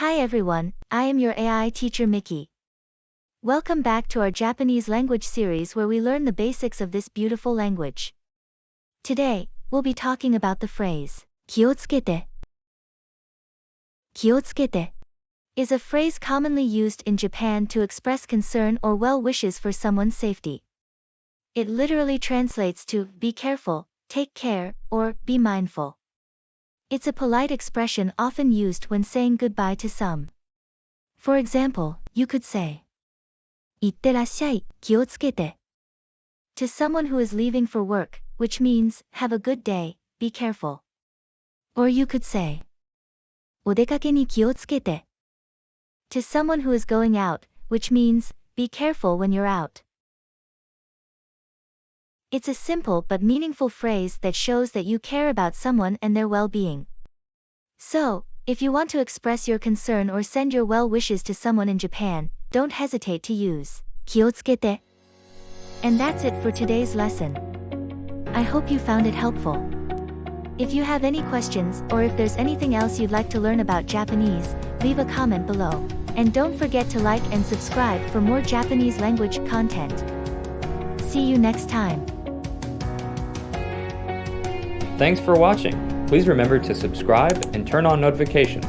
Hi everyone, I am your AI teacher Mickey. Welcome back to our Japanese language series where we learn the basics of this beautiful language. Today, we'll be talking about the phrase, 気をつけて. 気をつけて is a phrase commonly used in Japan to express concern or well wishes for someone's safety. It literally translates to, be careful, take care, or be mindful. It's a polite expression often used when saying goodbye to some. For example, you could say, いってらっしゃい、気をつけて to someone who is leaving for work, which means, have a good day, be careful. Or you could say, お出かけに気をつけて to someone who is going out, which means, be careful when you're out. It's a simple but meaningful phrase that shows that you care about someone and their well-being. So, if you want to express your concern or send your well wishes to someone in Japan, don't hesitate to use 気をつけて. And that's it for today's lesson. I hope you found it helpful. If you have any questions or if there's anything else you'd like to learn about Japanese, leave a comment below. And don't forget to like and subscribe for more Japanese language content. See you next time. Thanks for watching. Please remember to subscribe and turn on notifications.